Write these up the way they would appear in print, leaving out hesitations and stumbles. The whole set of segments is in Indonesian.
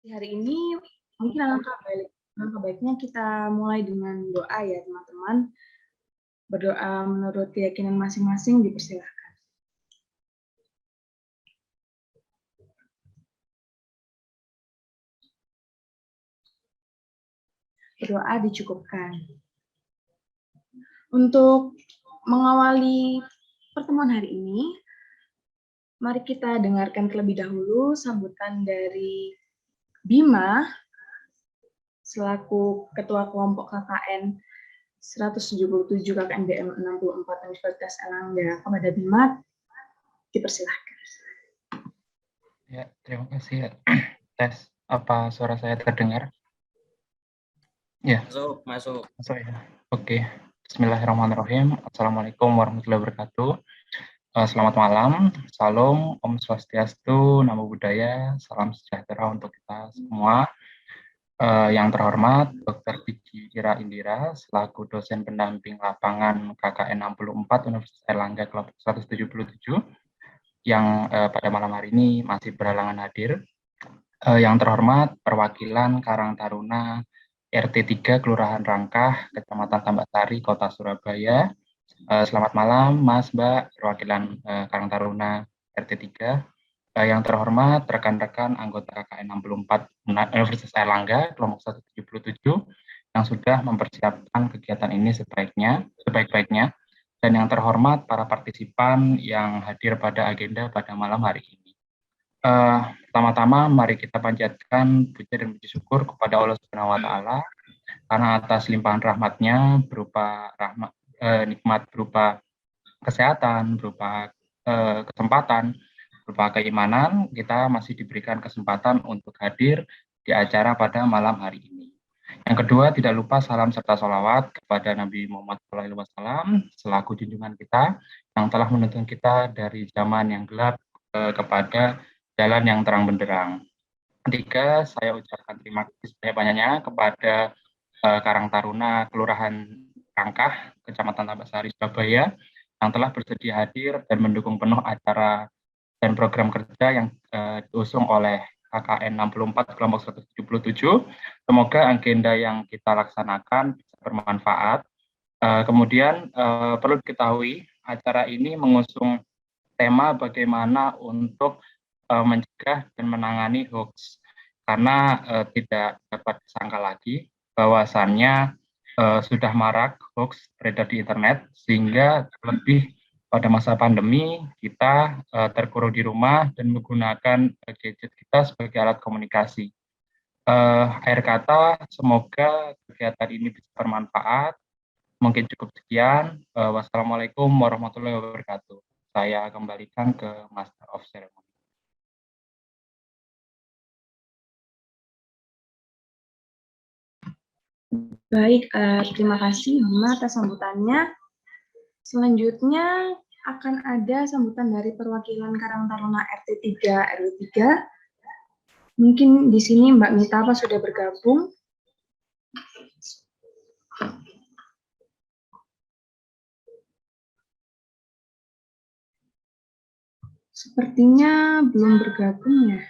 Di hari ini mungkin alangkah baiknya kita mulai dengan doa ya teman-teman. Berdoa menurut keyakinan masing-masing dipersilahkan. Berdoa dicukupkan. Untuk mengawali pertemuan hari ini, mari kita dengarkan terlebih dahulu sambutan dari Bima selaku Ketua Kelompok KKN 177 KKN BM 64 Universitas Erlangga. Kepada Bima, dipersilahkan. Ya, terima kasih ya. Tes, apa suara saya terdengar? Ya, Masuk. ya. Oke. Bismillahirrahmanirrahim. Assalamualaikum warahmatullahi wabarakatuh. Selamat malam, salam, Om Swastiastu, Namo Buddhaya, salam sejahtera untuk kita semua. Yang terhormat Dr. Diki Ira Indira, selaku dosen pendamping lapangan KKN 64 Universitas Erlangga kelompok 177, yang pada malam hari ini masih berhalangan hadir. Yang terhormat perwakilan Karang Taruna RT 3 Kelurahan Rangkah, Kecamatan Tambak Sari, Kota Surabaya. Selamat malam Mas, Mbak, perwakilan Karang Taruna RT 3. Yang terhormat rekan-rekan anggota KKN 64 Universitas Erlangga kelompok 177 yang sudah mempersiapkan kegiatan ini sebaik-baiknya. Dan yang terhormat para partisipan yang hadir pada agenda pada malam hari ini. Pertama-tama mari kita panjatkan puja dan puji syukur kepada Allah Subhanahu wa taala karena atas limpahan rahmatnya berupa nikmat berupa kesehatan, berupa kesempatan, berupa keimanan, kita masih diberikan kesempatan untuk hadir di acara pada malam hari ini. Yang kedua, tidak lupa salam serta sholawat kepada Nabi Muhammad SAW selaku junjungan kita yang telah menuntun kita dari zaman yang gelap kepada jalan yang terang benderang. Ketiga, saya ucapkan terima kasih sebanyak-banyaknya kepada Karang Taruna Kelurahan Rangkah, Kecamatan Tambak-Sari, Surabaya, yang telah bersedia hadir dan mendukung penuh acara dan program kerja yang diusung oleh KKN 64 kelompok 177. Semoga agenda yang kita laksanakan bisa bermanfaat. Kemudian perlu diketahui acara ini mengusung tema bagaimana untuk mencegah dan menangani hoax, karena tidak dapat disangka lagi bahwasannya sudah marak hoax beredar di internet, sehingga lebih pada masa pandemi kita terkurung di rumah dan menggunakan gadget kita sebagai alat komunikasi. Akhir kata, semoga kegiatan ini bisa bermanfaat. Mungkin cukup sekian. Wassalamualaikum warahmatullahi wabarakatuh. Saya kembalikan ke Master of Ceremony. Baik, terima kasih Bima atas sambutannya. Selanjutnya akan ada sambutan dari perwakilan Karang Taruna RT 3 RW 3. Mungkin di sini Mbak Mita apa sudah bergabung? Sepertinya belum bergabung ya.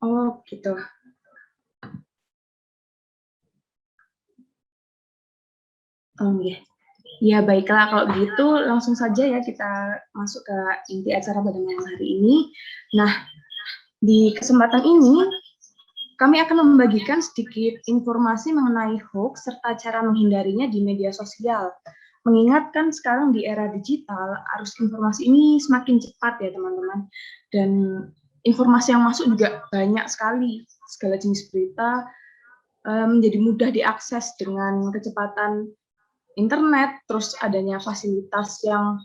Oh, gitu. Oh, ya. Ya, baiklah. Kalau begitu, langsung saja ya kita masuk ke inti acara pada malam hari ini. Nah, di kesempatan ini, kami akan membagikan sedikit informasi mengenai hoax serta cara menghindarinya di media sosial. Mengingatkan sekarang di era digital, arus informasi ini semakin cepat ya teman-teman. Dan informasi yang masuk juga banyak sekali. Segala jenis berita menjadi mudah diakses dengan kecepatan internet, terus adanya fasilitas yang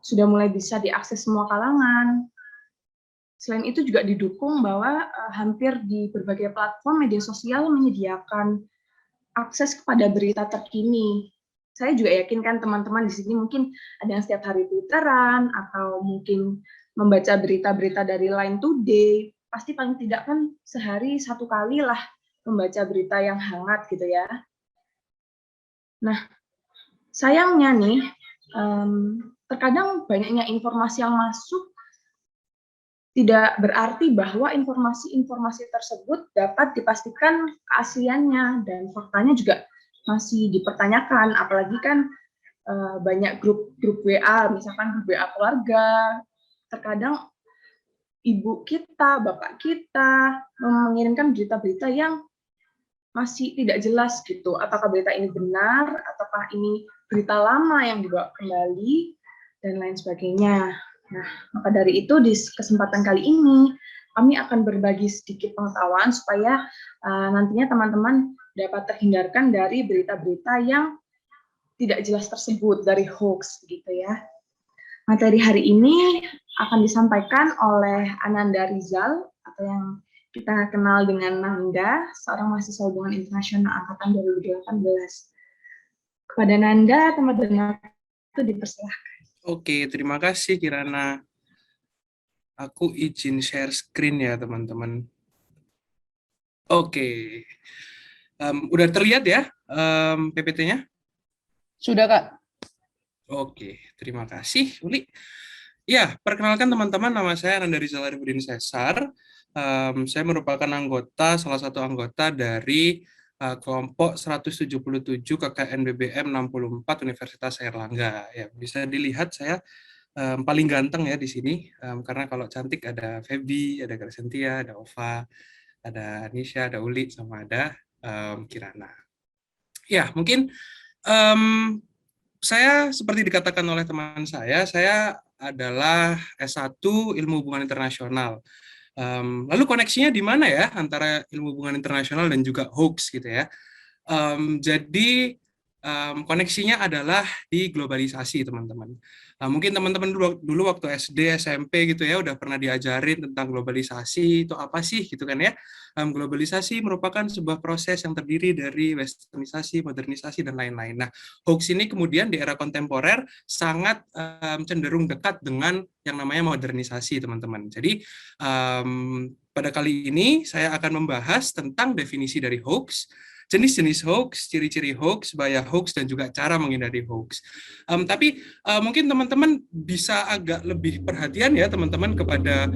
sudah mulai bisa diakses semua kalangan. Selain itu juga didukung bahwa hampir di berbagai platform media sosial menyediakan akses kepada berita terkini. Saya juga yakin kan teman-teman di sini mungkin ada yang setiap hari Twitteran atau mungkin membaca berita-berita dari Line Today. Pasti paling tidak kan sehari satu kali lah membaca berita yang hangat gitu ya. Nah, sayangnya nih, terkadang banyaknya informasi yang masuk tidak berarti bahwa informasi-informasi tersebut dapat dipastikan keasliannya, dan faktanya juga masih dipertanyakan, apalagi kan banyak grup WA, misalkan grup WA keluarga, terkadang ibu kita, bapak kita mengirimkan berita-berita yang masih tidak jelas gitu, apakah berita ini benar, ataukah ini berita lama yang dibawa kembali, dan lain sebagainya. Nah, maka dari itu di kesempatan kali ini kami akan berbagi sedikit pengetahuan supaya nantinya teman-teman dapat terhindarkan dari berita-berita yang tidak jelas tersebut, dari hoax gitu ya. Materi hari ini akan disampaikan oleh Ananda Rizal atau yang kita kenal dengan Nanda, seorang mahasiswa hubungan internasional angkatan 2018. Kepada Nanda, teman-teman itu dipersilahkan. Oke, terima kasih Kirana. Aku izin share screen ya teman-teman. Oke, udah terlihat ya PPT-nya? Sudah, Kak. Oke, terima kasih Uli. Ya, perkenalkan teman-teman, nama saya Ananda Rizal Arifudin Sesar. Saya merupakan salah satu anggota dari kelompok 177 KKN BBM 64 Universitas Airlangga. Ya, bisa dilihat saya paling ganteng ya di sini, karena kalau cantik ada Feby, ada Grasentia, ada Ova, ada Anisha, ada Uli, sama ada Kirana. Ya, mungkin saya seperti dikatakan oleh teman saya adalah S1 Ilmu Hubungan Internasional. Lalu koneksinya di mana ya antara ilmu hubungan internasional dan juga hoax gitu ya? Jadi koneksinya adalah di globalisasi, teman-teman. Mungkin teman-teman dulu waktu SD, SMP gitu ya udah pernah diajarin tentang globalisasi itu apa sih gitu kan ya. Globalisasi merupakan sebuah proses yang terdiri dari westernisasi, modernisasi dan lain-lain. Nah, hoax ini kemudian di era kontemporer sangat cenderung dekat dengan yang namanya modernisasi, teman-teman. Jadi pada kali ini saya akan membahas tentang definisi dari hoax, jenis-jenis hoax, ciri-ciri hoax, bahaya hoax, dan juga cara menghindari hoax. Tapi mungkin teman-teman bisa agak lebih perhatian ya teman-teman kepada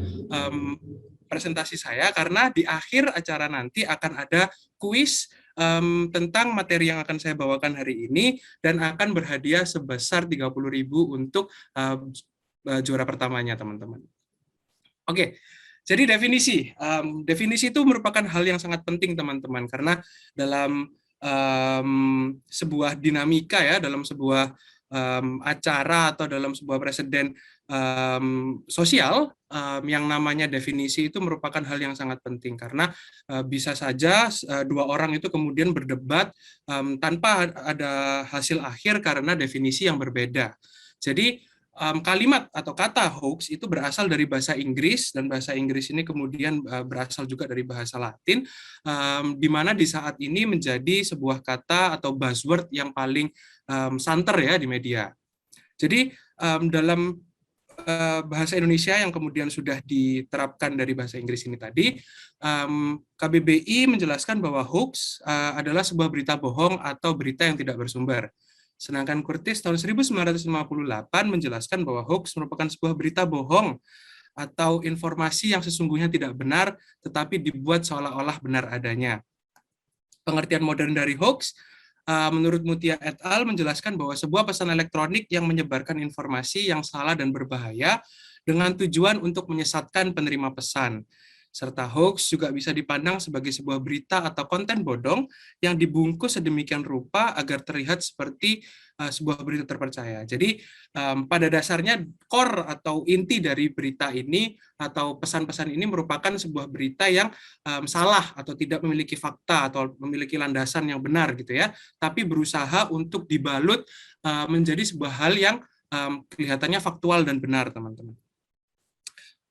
presentasi saya, karena di akhir acara nanti akan ada kuis tentang materi yang akan saya bawakan hari ini, dan akan berhadiah sebesar 30.000 untuk juara pertamanya, teman-teman. Oke. Jadi definisi itu merupakan hal yang sangat penting, teman-teman, karena dalam sebuah dinamika ya, dalam sebuah acara atau dalam sebuah presiden sosial, yang namanya definisi itu merupakan hal yang sangat penting, karena bisa saja dua orang itu kemudian berdebat tanpa ada hasil akhir karena definisi yang berbeda. Jadi kalimat atau kata hoax itu berasal dari bahasa Inggris, dan bahasa Inggris ini kemudian berasal juga dari bahasa Latin, di mana di saat ini menjadi sebuah kata atau buzzword yang paling santer ya di media. Jadi dalam bahasa Indonesia yang kemudian sudah diterapkan dari bahasa Inggris ini tadi, KBBI menjelaskan bahwa hoax adalah sebuah berita bohong atau berita yang tidak bersumber. Sedangkan Curtis tahun 1958 menjelaskan bahwa hoax merupakan sebuah berita bohong atau informasi yang sesungguhnya tidak benar, tetapi dibuat seolah-olah benar adanya. Pengertian modern dari hoax, menurut Mutia et al. Menjelaskan bahwa sebuah pesan elektronik yang menyebarkan informasi yang salah dan berbahaya dengan tujuan untuk menyesatkan penerima pesan. Serta hoax juga bisa dipandang sebagai sebuah berita atau konten bodong yang dibungkus sedemikian rupa agar terlihat seperti sebuah berita terpercaya. Jadi pada dasarnya core atau inti dari berita ini atau pesan-pesan ini merupakan sebuah berita yang salah atau tidak memiliki fakta atau memiliki landasan yang benar gitu ya, tapi berusaha untuk dibalut menjadi sebuah hal yang kelihatannya faktual dan benar, teman-teman.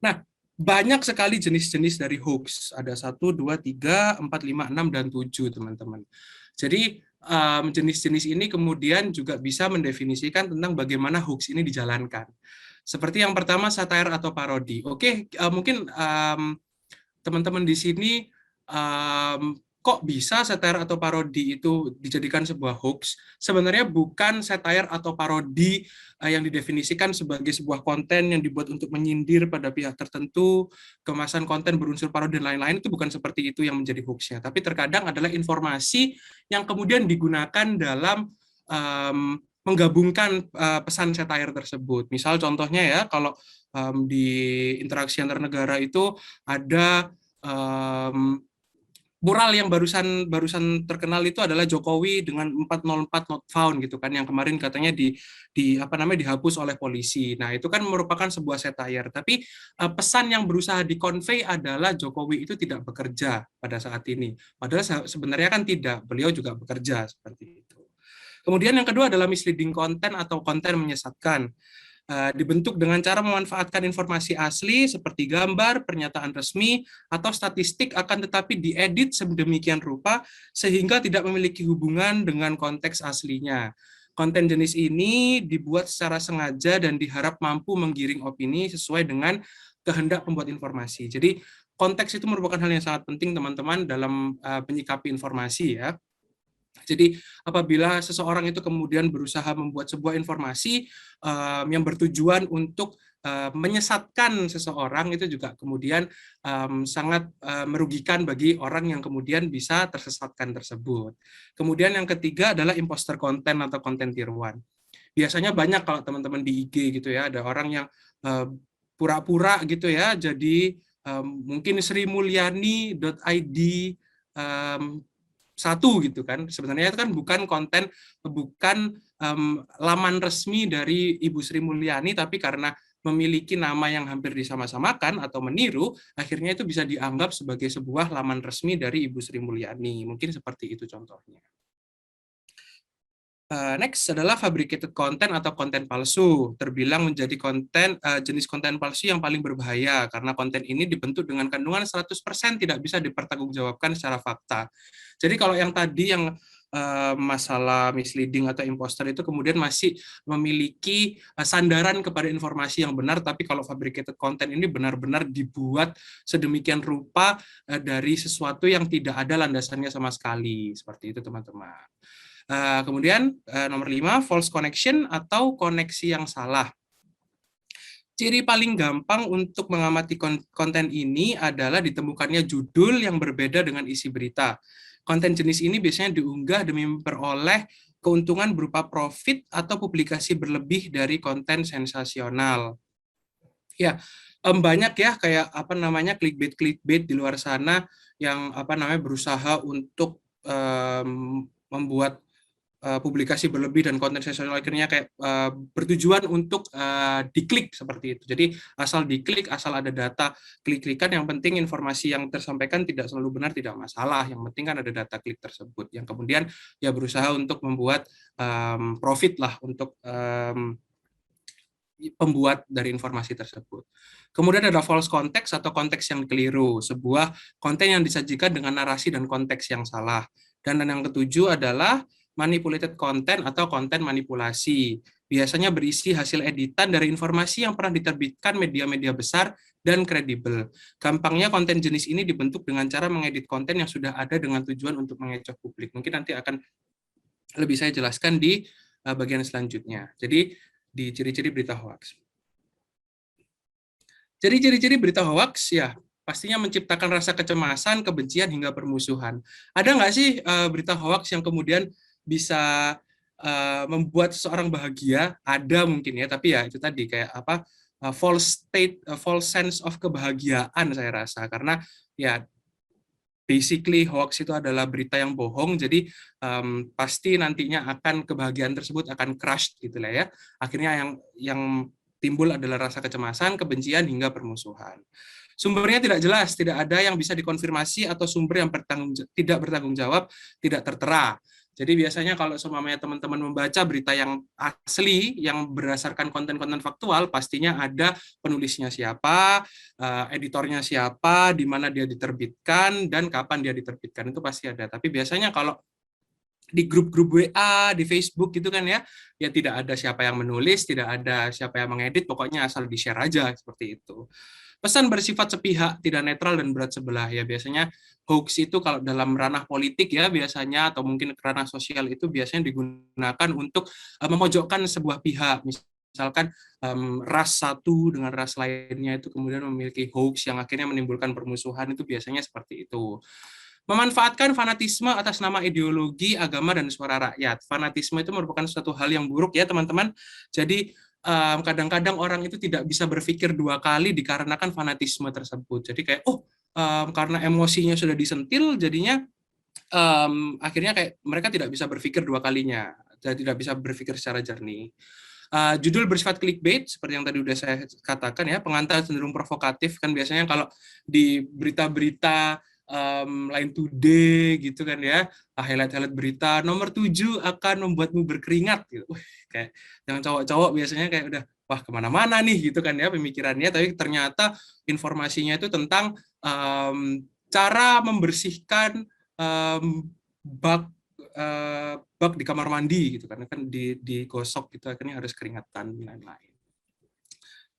Nah, banyak sekali jenis-jenis dari hoax. Ada 1, 2, 3, 4, 5, 6, dan 7, teman-teman. Jadi, jenis-jenis ini kemudian juga bisa mendefinisikan tentang bagaimana hoax ini dijalankan. Seperti yang pertama, satire atau parodi. Oke, mungkin teman-teman di sini kok bisa satire atau parodi itu dijadikan sebuah hoax? Sebenarnya bukan satire atau parodi yang didefinisikan sebagai sebuah konten yang dibuat untuk menyindir pada pihak tertentu, kemasan konten berunsur parodi dan lain-lain, itu bukan seperti itu yang menjadi hoax-nya. Tapi terkadang adalah informasi yang kemudian digunakan dalam menggabungkan pesan satire tersebut. Misal contohnya ya, kalau di interaksi antar negara itu ada mural yang barusan terkenal itu adalah Jokowi dengan 404 not found gitu kan, yang kemarin katanya dihapus oleh polisi. Nah, itu kan merupakan sebuah satire, tapi pesan yang berusaha dikonvey adalah Jokowi itu tidak bekerja pada saat ini. Padahal sebenarnya kan tidak, beliau juga bekerja seperti itu. Kemudian yang kedua adalah misleading content atau konten menyesatkan. Dibentuk dengan cara memanfaatkan informasi asli seperti gambar, pernyataan resmi, atau statistik, akan tetapi diedit sedemikian rupa sehingga tidak memiliki hubungan dengan konteks aslinya. Konten jenis ini dibuat secara sengaja dan diharap mampu menggiring opini sesuai dengan kehendak pembuat informasi. Jadi konteks itu merupakan hal yang sangat penting teman-teman dalam menyikapi informasi ya. Jadi apabila seseorang itu kemudian berusaha membuat sebuah informasi yang bertujuan untuk menyesatkan seseorang, itu juga kemudian sangat merugikan bagi orang yang kemudian bisa tersesatkan tersebut. Kemudian yang ketiga adalah imposter konten atau konten tiruan. Biasanya banyak kalau teman-teman di IG gitu ya, ada orang yang pura-pura gitu ya, jadi mungkin srimulyani.id satu gitu kan, sebenarnya itu kan bukan konten, bukan laman resmi dari Ibu Sri Mulyani, tapi karena memiliki nama yang hampir disama-samakan atau meniru, akhirnya itu bisa dianggap sebagai sebuah laman resmi dari Ibu Sri Mulyani. Mungkin seperti itu contohnya. Next adalah fabricated content atau konten palsu, terbilang menjadi jenis konten palsu yang paling berbahaya karena konten ini dibentuk dengan kandungan 100% tidak bisa dipertanggungjawabkan secara fakta. Jadi kalau yang tadi yang masalah misleading atau imposter itu kemudian masih memiliki sandaran kepada informasi yang benar, tapi kalau fabricated content ini benar-benar dibuat sedemikian rupa dari sesuatu yang tidak ada landasannya sama sekali. Seperti itu teman-teman. Kemudian nomor 5, false connection atau koneksi yang salah. Ciri paling gampang untuk mengamati konten ini adalah ditemukannya judul yang berbeda dengan isi berita. Konten jenis ini biasanya diunggah demi memperoleh keuntungan berupa profit atau publikasi berlebih dari konten sensasional. Ya, banyak ya kayak clickbait di luar sana yang berusaha untuk membuat publikasi berlebih dan konten sensasional, akhirnya kayak bertujuan untuk diklik seperti itu. Jadi asal diklik, asal ada data klik-klikan, yang penting informasi yang tersampaikan tidak selalu benar, tidak masalah. Yang penting kan ada data klik tersebut, yang kemudian ya berusaha untuk membuat profit lah untuk pembuat dari informasi tersebut. Kemudian ada false context atau konteks yang keliru, sebuah konten yang disajikan dengan narasi dan konteks yang salah. Dan yang ketujuh adalah manipulated content atau konten manipulasi. Biasanya berisi hasil editan dari informasi yang pernah diterbitkan media-media besar dan kredibel. Gampangnya konten jenis ini dibentuk dengan cara mengedit konten yang sudah ada dengan tujuan untuk mengecoh publik. Mungkin nanti akan lebih saya jelaskan di bagian selanjutnya. Jadi di ciri-ciri berita hoax. Jadi ciri-ciri berita hoax ya pastinya menciptakan rasa kecemasan, kebencian, hingga permusuhan. Ada nggak sih berita hoax yang kemudian bisa membuat seseorang bahagia? Ada mungkin ya, tapi ya itu tadi kayak false sense of kebahagiaan saya rasa, karena ya basically hoax itu adalah berita yang bohong, jadi pasti nantinya akan kebahagiaan tersebut akan crush gitu lah ya. Akhirnya yang timbul adalah rasa kecemasan, kebencian, hingga permusuhan. Sumbernya tidak jelas, tidak ada yang bisa dikonfirmasi, atau sumber yang tidak bertanggung jawab, tidak tertera. Jadi biasanya kalau semuanya teman-teman membaca berita yang asli, yang berdasarkan konten-konten faktual, pastinya ada penulisnya siapa, editornya siapa, di mana dia diterbitkan, dan kapan dia diterbitkan, itu pasti ada. Tapi biasanya kalau di grup-grup WA, di Facebook gitu kan ya tidak ada siapa yang menulis, tidak ada siapa yang mengedit, pokoknya asal di-share aja, seperti itu. pesan bersifat sepihak, tidak netral dan berat sebelah. Ya biasanya hoax itu kalau dalam ranah politik ya biasanya, atau mungkin ranah sosial itu biasanya digunakan untuk memojokkan sebuah pihak. Misalkan ras satu dengan ras lainnya itu kemudian memiliki hoax yang akhirnya menimbulkan permusuhan, itu biasanya seperti itu. Memanfaatkan fanatisme atas nama ideologi, agama, dan suara rakyat. Fanatisme itu merupakan suatu hal yang buruk ya teman-teman. Jadi kadang-kadang orang itu tidak bisa berpikir dua kali dikarenakan fanatisme tersebut. Jadi kayak, karena emosinya sudah disentil, jadinya akhirnya kayak mereka tidak bisa berpikir dua kalinya, tidak bisa berpikir secara jernih. Judul bersifat clickbait, seperti yang tadi udah saya katakan ya, pengantar cenderung provokatif, kan biasanya kalau di berita-berita Line Today gitu kan ya, highlight berita nomor 7 akan membuatmu berkeringat gitu. Kayak yang cowok-cowok biasanya kayak udah wah kemana-mana nih gitu kan ya pemikirannya, tapi ternyata informasinya itu tentang cara membersihkan bak di kamar mandi gitu kan digosok gitu akhirnya harus keringatan dan lain-lain.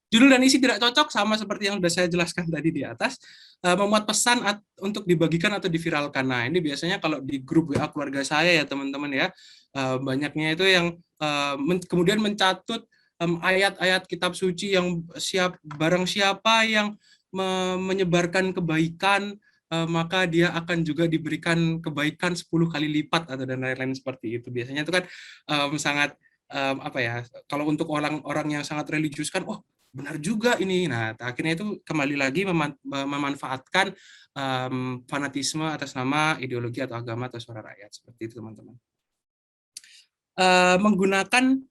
Judul dan isi tidak cocok, sama seperti yang sudah saya jelaskan tadi di atas, memuat pesan untuk dibagikan atau diviralkan. Nah, ini biasanya kalau di grup WA keluarga saya ya teman-teman ya, banyaknya itu yang kemudian mencatut ayat-ayat kitab suci yang barang siapa yang menyebarkan kebaikan, maka dia akan juga diberikan kebaikan 10 kali lipat atau dan lain-lain seperti itu. Biasanya itu kan sangat apa ya, kalau untuk orang-orang yang sangat religius kan, oh benar juga ini. Nah, akhirnya itu kembali lagi memanfaatkan fanatisme atas nama ideologi atau agama atau suara rakyat, seperti itu teman-teman. Menggunakan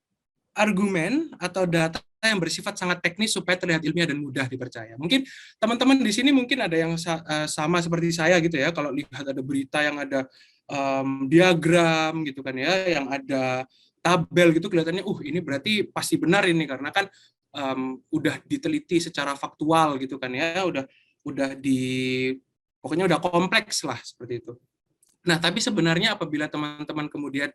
argumen atau data yang bersifat sangat teknis supaya terlihat ilmiah dan mudah dipercaya. Mungkin teman-teman di sini mungkin ada yang sama seperti saya gitu ya, kalau lihat ada berita yang ada diagram gitu kan ya, yang ada tabel gitu, kelihatannya ini berarti pasti benar ini, karena kan udah diteliti secara faktual gitu kan ya, pokoknya udah kompleks lah seperti itu. Nah, tapi sebenarnya apabila teman-teman kemudian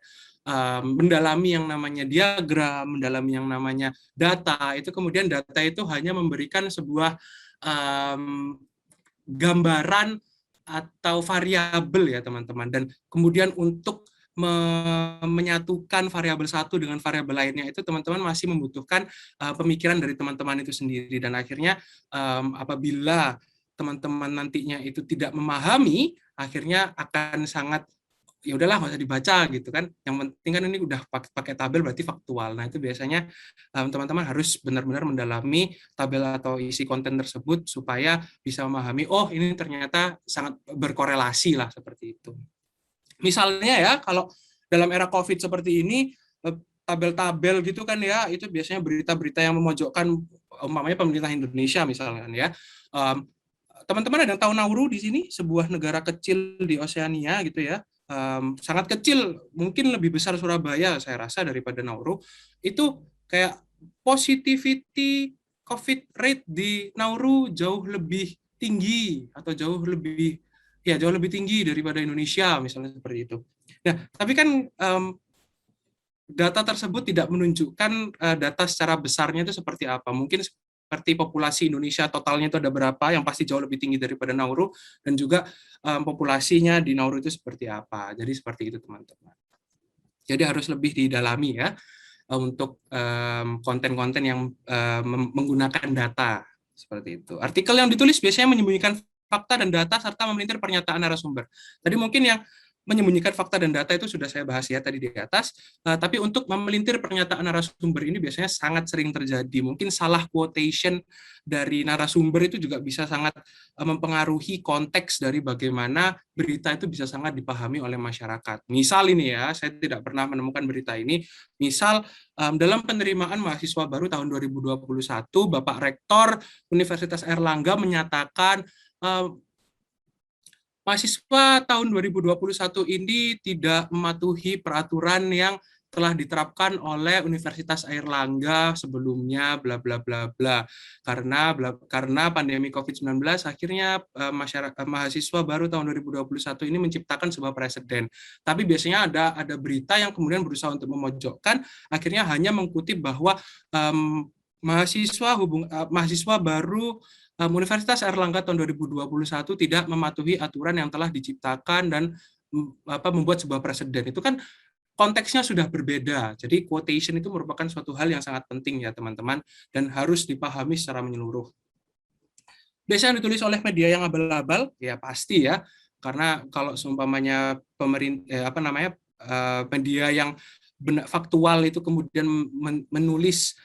mendalami yang namanya diagram, mendalami yang namanya data, itu kemudian data itu hanya memberikan sebuah gambaran atau variabel ya teman-teman, dan kemudian untuk menyatukan variabel satu dengan variabel lainnya itu teman-teman masih membutuhkan pemikiran dari teman-teman itu sendiri, dan akhirnya apabila teman-teman nantinya itu tidak memahami, akhirnya akan sangat ya udahlah nggak usah dibaca gitu kan, yang penting kan ini udah pakai tabel berarti faktual. Nah itu biasanya teman-teman harus benar-benar mendalami tabel atau isi konten tersebut supaya bisa memahami, oh ini ternyata sangat berkorelasi lah seperti itu. Misalnya ya, kalau dalam era COVID seperti ini, tabel-tabel gitu kan ya, itu biasanya berita-berita yang memojokkan, umpamanya pemerintah Indonesia misalnya ya. Teman-teman ada yang tahu Nauru di sini, sebuah negara kecil di Oseania gitu ya, sangat kecil, mungkin lebih besar Surabaya saya rasa daripada Nauru. Itu kayak positivity COVID rate di Nauru jauh lebih tinggi atau jauh lebih tinggi daripada Indonesia misalnya seperti itu. Nah, tapi kan data tersebut tidak menunjukkan data secara besarnya itu seperti apa. Mungkin seperti populasi Indonesia totalnya itu ada berapa, yang pasti jauh lebih tinggi daripada Nauru, dan juga populasinya di Nauru itu seperti apa. Jadi seperti itu teman-teman. Jadi harus lebih didalami ya untuk konten-konten yang menggunakan data seperti itu. Artikel yang ditulis biasanya menyembunyikan fakta dan data serta memelintir pernyataan narasumber. Tadi mungkin yang menyembunyikan fakta dan data itu sudah saya bahas ya tadi di atas, tapi untuk memelintir pernyataan narasumber ini biasanya sangat sering terjadi. Mungkin salah quotation dari narasumber itu juga bisa sangat mempengaruhi konteks dari bagaimana berita itu bisa sangat dipahami oleh masyarakat. Misal ini ya, saya tidak pernah menemukan berita ini, misal dalam penerimaan mahasiswa baru tahun 2021, Bapak Rektor Universitas Airlangga menyatakan mahasiswa tahun 2021 ini tidak mematuhi peraturan yang telah diterapkan oleh Universitas Airlangga sebelumnya, bla bla bla bla. Karena pandemi COVID-19 akhirnya mahasiswa baru tahun 2021 ini menciptakan sebuah preseden. Tapi biasanya ada berita yang kemudian berusaha untuk memojokkan, akhirnya hanya mengutip bahwa mahasiswa baru Universitas Airlangga tahun 2021 tidak mematuhi aturan yang telah diciptakan dan membuat sebuah preseden. Itu kan konteksnya sudah berbeda. Jadi quotation itu merupakan suatu hal yang sangat penting ya teman-teman, dan harus dipahami secara menyeluruh. Biasanya ditulis oleh media yang abal-abal, ya pasti ya, karena kalau seumpamanya media yang faktual itu kemudian menulis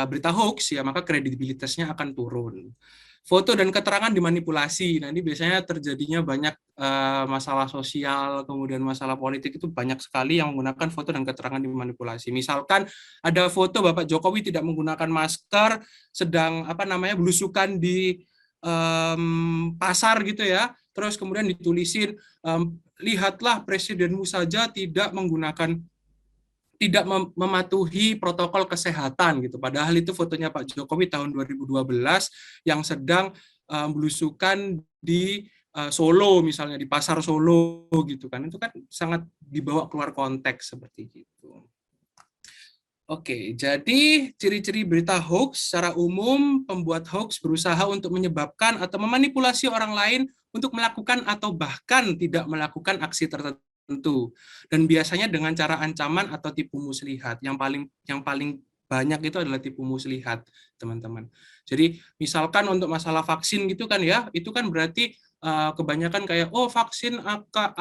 berita hoax, ya maka kredibilitasnya akan turun. Foto dan keterangan dimanipulasi. Nah, ini biasanya terjadinya banyak masalah sosial, kemudian masalah politik, itu banyak sekali yang menggunakan foto dan keterangan dimanipulasi. Misalkan ada foto Bapak Jokowi tidak menggunakan masker, sedang belusukan di pasar gitu ya. Terus kemudian ditulisin, lihatlah presidenmu saja tidak mematuhi protokol kesehatan gitu. Padahal itu fotonya Pak Jokowi tahun 2012 yang sedang belusukan di Solo misalnya, di pasar Solo gitu kan. Itu kan sangat dibawa keluar konteks seperti itu. Oke, jadi ciri-ciri berita hoax secara umum, pembuat hoax berusaha untuk menyebabkan atau memanipulasi orang lain untuk melakukan atau bahkan tidak melakukan aksi tertentu, dan biasanya dengan cara ancaman atau tipu muslihat. Yang paling banyak itu adalah tipu muslihat, teman-teman. Jadi misalkan untuk masalah vaksin gitu kan ya, itu kan berarti kebanyakan kayak, oh vaksin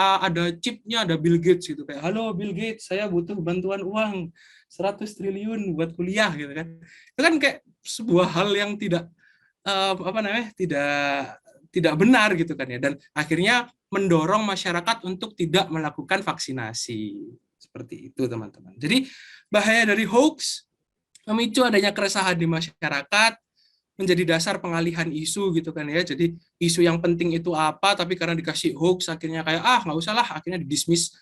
ada chipnya, ada Bill Gates gitu, kayak, halo Bill Gates, saya butuh bantuan uang 100 triliun buat kuliah gitu kan. Itu kan kayak sebuah hal yang tidak tidak benar gitu kan ya, dan akhirnya mendorong masyarakat untuk tidak melakukan vaksinasi. Seperti itu, teman-teman. Jadi bahaya dari hoax, memicu adanya keresahan di masyarakat, menjadi dasar pengalihan isu gitu kan ya. Jadi isu yang penting itu apa, tapi karena dikasih hoax akhirnya kayak nggak usah lah, akhirnya didismiss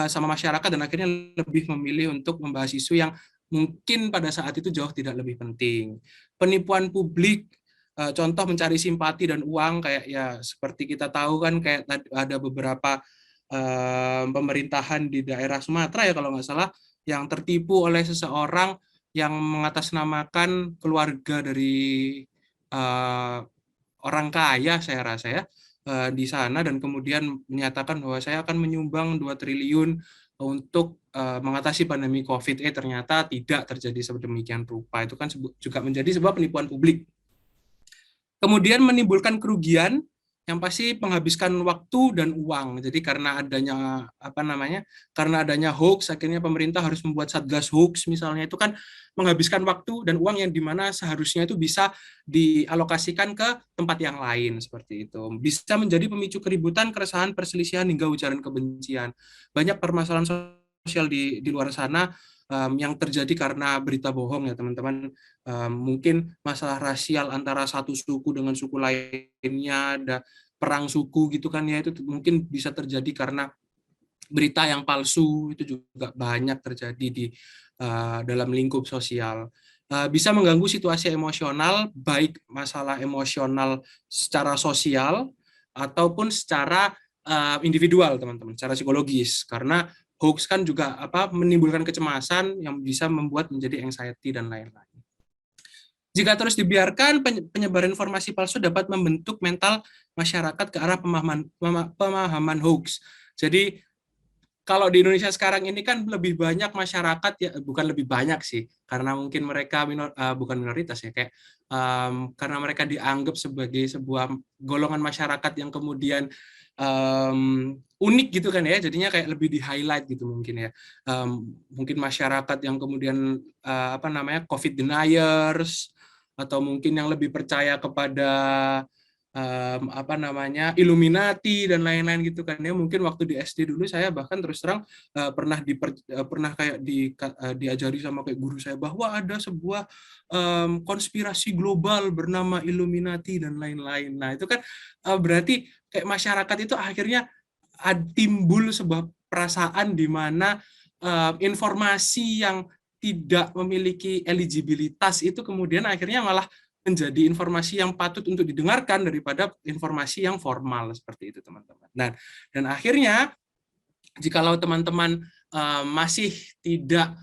sama masyarakat, dan akhirnya lebih memilih untuk membahas isu yang mungkin pada saat itu jauh tidak lebih penting. Penipuan publik, contoh mencari simpati dan uang, kayak ya seperti kita tahu kan, kayak ada beberapa pemerintahan di daerah Sumatera ya kalau nggak salah, yang tertipu oleh seseorang yang mengatasnamakan keluarga dari orang kaya, saya rasa ya, di sana, dan kemudian menyatakan bahwa saya akan menyumbang 2 triliun untuk mengatasi pandemi COVID. Ternyata tidak terjadi sedemikian rupa. Itu kan juga menjadi sebuah penipuan publik. Kemudian menimbulkan kerugian yang pasti menghabiskan waktu dan uang. Jadi karena adanya karena adanya hoax, akhirnya pemerintah harus membuat satgas hoax misalnya, itu kan menghabiskan waktu dan uang yang dimana seharusnya itu bisa dialokasikan ke tempat yang lain, seperti itu. Bisa menjadi pemicu keributan, keresahan, perselisihan hingga ujaran kebencian. Banyak permasalahan sosial di luar sana yang terjadi karena berita bohong ya teman-teman. Mungkin masalah rasial antara satu suku dengan suku lainnya, ada perang suku gitu kan ya, itu mungkin bisa terjadi karena berita yang palsu. Itu juga banyak terjadi di dalam lingkup sosial. Bisa mengganggu situasi emosional, baik masalah emosional secara sosial ataupun secara individual, teman-teman, secara psikologis, karena hoax kan juga menimbulkan kecemasan yang bisa membuat menjadi anxiety dan lain-lain. Jika terus dibiarkan, penyebaran informasi palsu dapat membentuk mental masyarakat ke arah pemahaman hoax. Jadi kalau di Indonesia sekarang ini kan lebih banyak masyarakat, ya bukan lebih banyak sih, karena mungkin mereka bukan minoritas ya, kayak karena mereka dianggap sebagai sebuah golongan masyarakat yang kemudian unik gitu kan ya, jadinya kayak lebih di highlight gitu mungkin ya. Mungkin masyarakat yang kemudian COVID deniers, atau mungkin yang lebih percaya kepada Illuminati dan lain-lain gitu kan ya. Mungkin waktu di SD dulu saya bahkan terus terang pernah kayak diajari sama kayak guru saya bahwa ada sebuah konspirasi global bernama Illuminati dan lain-lain. Nah, itu kan berarti kayak masyarakat itu akhirnya timbul sebuah perasaan di mana informasi yang tidak memiliki eligibilitas itu kemudian akhirnya malah menjadi informasi yang patut untuk didengarkan daripada informasi yang formal, seperti itu teman-teman. Nah, dan akhirnya jikalau teman-teman masih tidak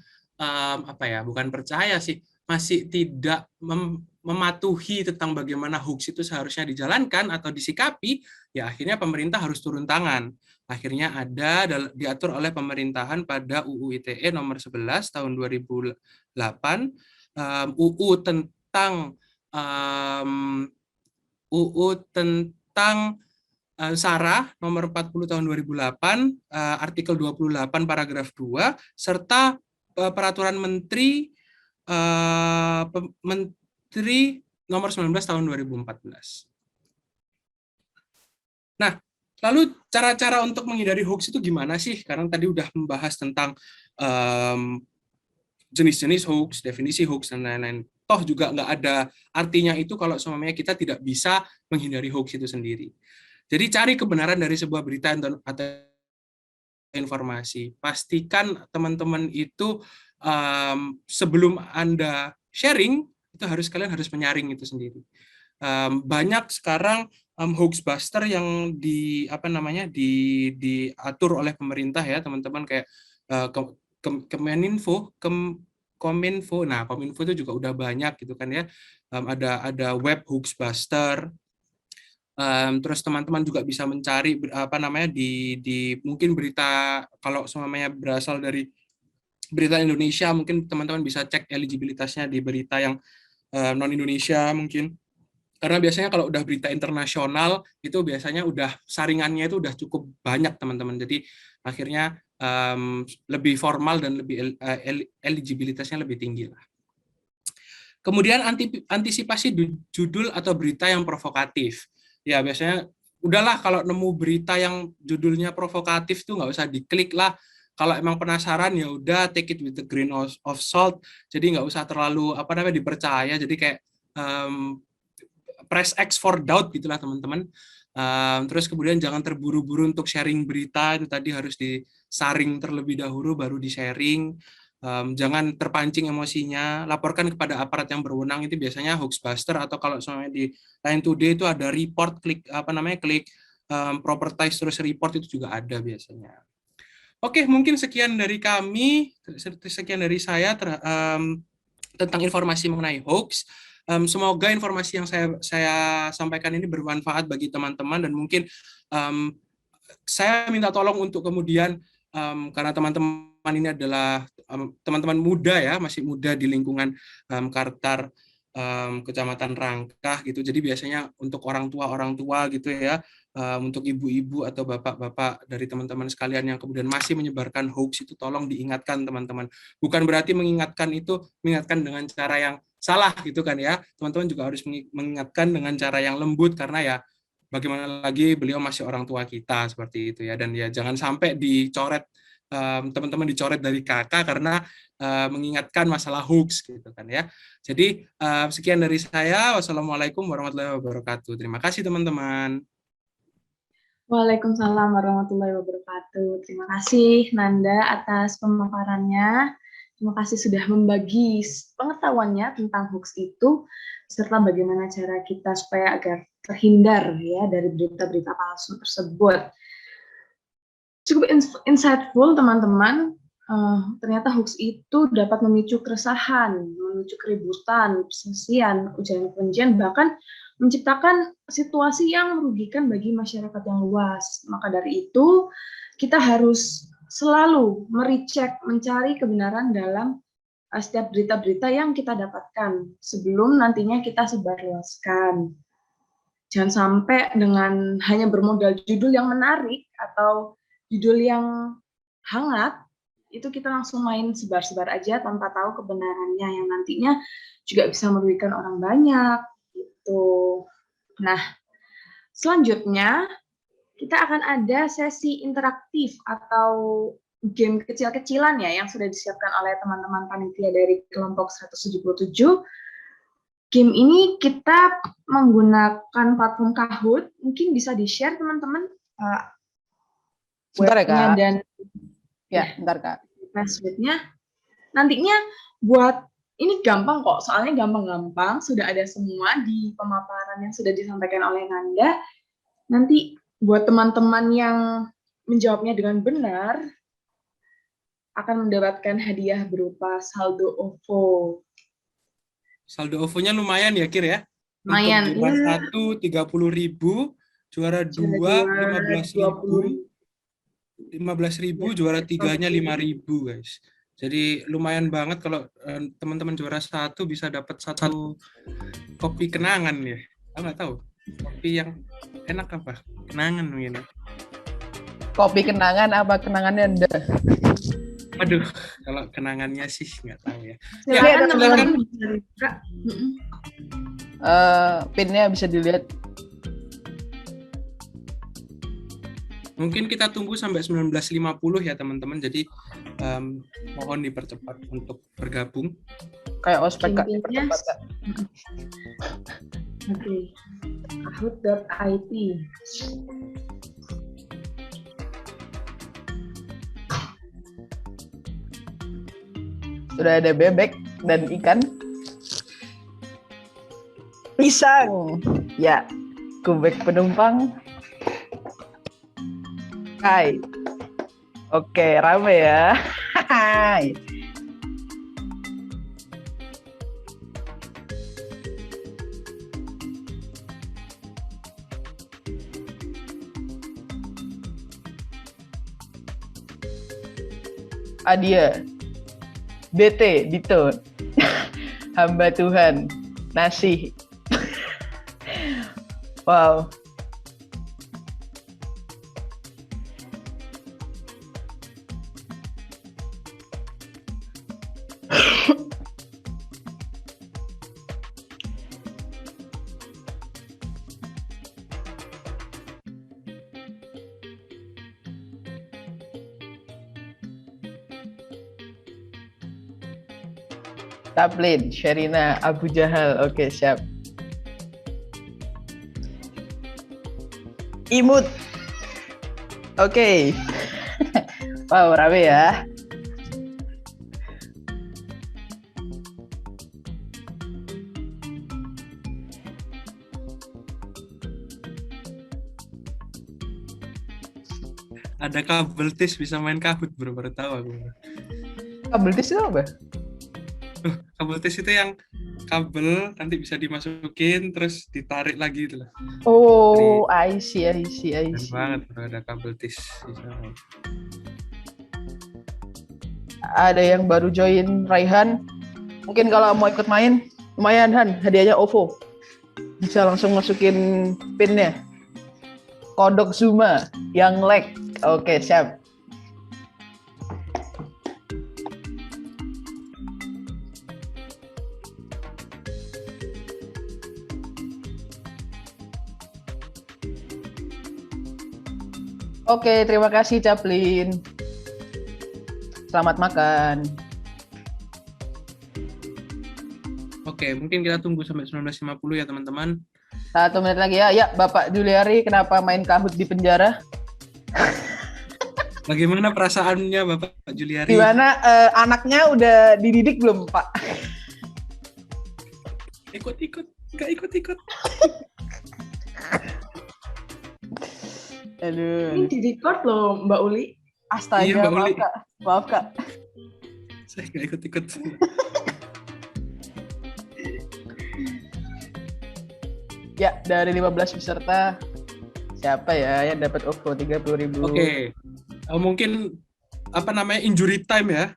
bukan percaya sih, masih tidak mematuhi tentang bagaimana hoax itu seharusnya dijalankan atau disikapi, ya akhirnya pemerintah harus turun tangan. Akhirnya diatur oleh pemerintahan pada UU ITE nomor 11 tahun 2008, UU tentang SARA nomor 40 tahun 2008, artikel 28 paragraf 2, serta peraturan menteri nomor 19 tahun 2014. Nah, lalu cara-cara untuk menghindari hoax itu gimana sih? Karena tadi udah membahas tentang jenis-jenis hoax, definisi hoax, dan lain-lain. Toh juga nggak ada artinya itu kalau semuanya kita tidak bisa menghindari hoax itu sendiri. Jadi cari kebenaran dari sebuah berita atau informasi. Pastikan teman-teman itu sebelum Anda sharing, itu kalian harus menyaring itu sendiri. Banyak sekarang hoaxbuster yang diatur oleh pemerintah ya teman-teman, kayak Kominfo. Nah, Kominfo itu juga udah banyak gitu kan ya. Ada web hoaxbuster. Terus teman-teman juga bisa mencari di mungkin berita, kalau semuanya berasal dari berita Indonesia, mungkin teman-teman bisa cek eligibilitasnya di berita yang non Indonesia mungkin. Karena biasanya kalau udah berita internasional itu biasanya udah saringannya itu udah cukup banyak teman-teman. Jadi akhirnya lebih formal dan lebih eligibilitasnya lebih tinggi lah. Kemudian antisipasi judul atau berita yang provokatif. Ya biasanya udahlah kalau nemu berita yang judulnya provokatif tuh nggak usah diklik lah. Kalau emang penasaran ya udah take it with a grain of salt. Jadi nggak usah terlalu dipercaya. Jadi kayak press X for doubt gitulah teman-teman. Terus kemudian jangan terburu-buru untuk sharing berita, itu tadi harus disaring terlebih dahulu baru di-sharing. Jangan terpancing emosinya, laporkan kepada aparat yang berwenang, itu biasanya hoaxbuster, atau kalau soalnya di Line Today itu ada report, klik properties terus report, itu juga ada biasanya. Oke, mungkin sekian dari kami, sekian dari saya tentang informasi mengenai hoax. Semoga informasi yang saya sampaikan ini bermanfaat bagi teman-teman, dan mungkin saya minta tolong untuk kemudian karena teman-teman ini adalah teman-teman muda ya, masih muda di lingkungan Kartar Kecamatan Rangkah gitu. Jadi biasanya untuk orang tua gitu ya, untuk ibu-ibu atau bapak-bapak dari teman-teman sekalian yang kemudian masih menyebarkan hoax itu, tolong diingatkan teman-teman. Bukan berarti mengingatkan dengan cara yang salah gitu kan ya. Teman-teman juga harus mengingatkan dengan cara yang lembut, karena ya bagaimana lagi beliau masih orang tua kita seperti itu ya. Dan ya jangan sampai dicoret, teman-teman dicoret dari kakak karena mengingatkan masalah hoax gitu kan ya. Jadi sekian dari saya. Wassalamualaikum warahmatullahi wabarakatuh. Terima kasih teman-teman. Waalaikumsalam warahmatullahi wabarakatuh. Terima kasih Nanda atas pemaparannya. Terima kasih sudah membagi pengetahuannya tentang hoax itu, serta bagaimana cara kita supaya agar terhindar ya dari berita-berita palsu tersebut. Cukup insightful teman-teman. Ternyata hoax itu dapat memicu keresahan, memicu keributan, perselisihan, ujaran kebencian, bahkan menciptakan situasi yang merugikan bagi masyarakat yang luas. Maka dari itu, kita harus selalu mencari kebenaran dalam setiap berita-berita yang kita dapatkan sebelum nantinya kita sebarluaskan. Jangan sampai dengan hanya bermodal judul yang menarik atau judul yang hangat, itu kita langsung main sebar-sebar aja tanpa tahu kebenarannya, yang nantinya juga bisa merugikan orang banyak gitu. Nah, selanjutnya kita akan ada sesi interaktif atau game kecil-kecilan ya yang sudah disiapkan oleh teman-teman panitia dari kelompok 177. Game ini kita menggunakan platform Kahoot. Mungkin bisa di-share teman-teman Sebentar ya, Kak. Dan ya, bentar Kak. Passwordnya. Nantinya buat ini gampang kok, soalnya gampang-gampang, sudah ada semua di pemaparan yang sudah disampaikan oleh Nanda. Nanti buat teman-teman yang menjawabnya dengan benar, akan mendapatkan hadiah berupa saldo OVO. Saldo OVO-nya lumayan ya, Kir ya? Lumayan, Untuk juara ya. 1 30.000, juara 2 15.000, 15.000, juara 3-nya 5.000, guys. Jadi lumayan banget kalau teman-teman juara 1 bisa dapat satu kopi kenangan ya. Aku nggak tahu. Kopi yang enak apa? Kenangan mungkin. Kopi kenangan apa kenangannya Anda? Aduh, kalau kenangannya sih nggak tahu ya. Silakan Ya, teman-teman bisa buka. Pinnya bisa dilihat. Mungkin kita tunggu sampai 19.50 ya teman-teman. Jadi mohon dipercepat untuk bergabung. Kayak ospek Kak. Pinnya. Percepat, Kak. Oke. Kahoot.it. Sudah ada bebek dan ikan. Pisang. Ya. Kubek penumpang. Hai. Oke, rame ya. Hai. Adia. BT, Dito. Hamba Tuhan. Nasi. Wow. Taplin, Sherina, Abu Jahal. Oke, siap. Imut. Oke. Wow, rame ya. Ada kabel tis bisa main Kahoot, bro, baru tahu aku. Kabel tis itu apa? Kabel tis itu yang kabel nanti bisa dimasukin terus ditarik lagi itu lah. Oh, I see. Keren banget bro, ada kabel tis di sana. Ada yang baru join, Raihan. Mungkin kalau mau ikut main, lumayan Han, hadiahnya OVO. Bisa langsung masukin pinnya. Kodok Zuma yang lag. Oke, siap. Oke, terima kasih Caplin. Selamat makan. Oke, mungkin kita tunggu sampai 19.50 ya teman-teman. 1 menit lagi ya. Ya, Bapak Juliari, kenapa main Kahoot di penjara? Bagaimana perasaannya Bapak Juliari? Gimana anaknya udah dididik belum, Pak? Ikut-ikut, nggak ikut-ikut. Aduh. Ini di record loh Mbak Uli. Astaga, Iya, Mbak maaf Uli. Kak. Maaf Kak. Saya nggak ikut-ikut. Ya, dari 15 peserta, siapa ya yang dapat OVO 30.000? Oke, mungkin apa namanya injury time ya?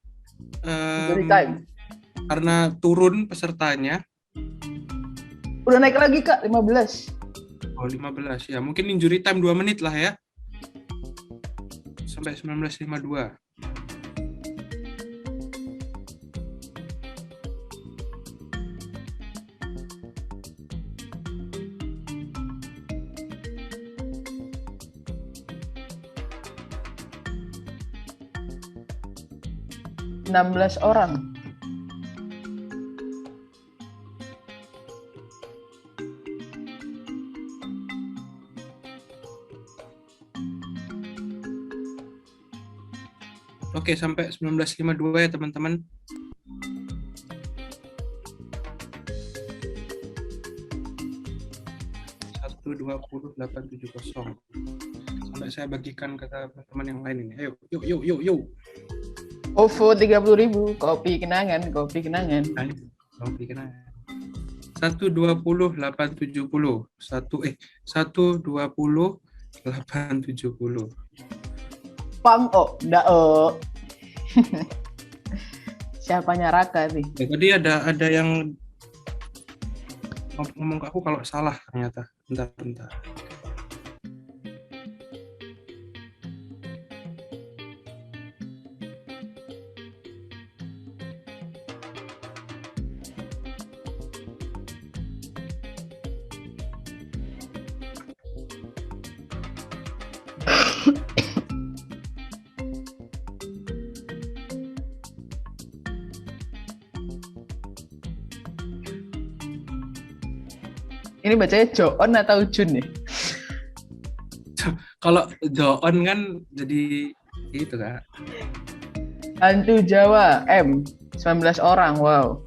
Injury time. Karena turun pesertanya. Udah naik lagi Kak, 15. Oh 15 ya, mungkin injury time 2 menit lah ya. Sampai 19.52. orang. Oke, sampai 19.52 ya teman-teman. Satu 20.870. Sampai saya bagikan ke teman yang lain ini. Ayo, yuk. OVO 30.000, kopi kenangan. Ayo, kopi kenangan. 120 870. 120 870. Pang enggak Siapanya Raka nih? Ya, tadi ada yang ngomong ke aku kalau salah ternyata. Bentar. Ini bacanya Joon atau Jun nih? Kalau Joon kan jadi itu Kak. Hantu Jawa M 19 orang. Wow.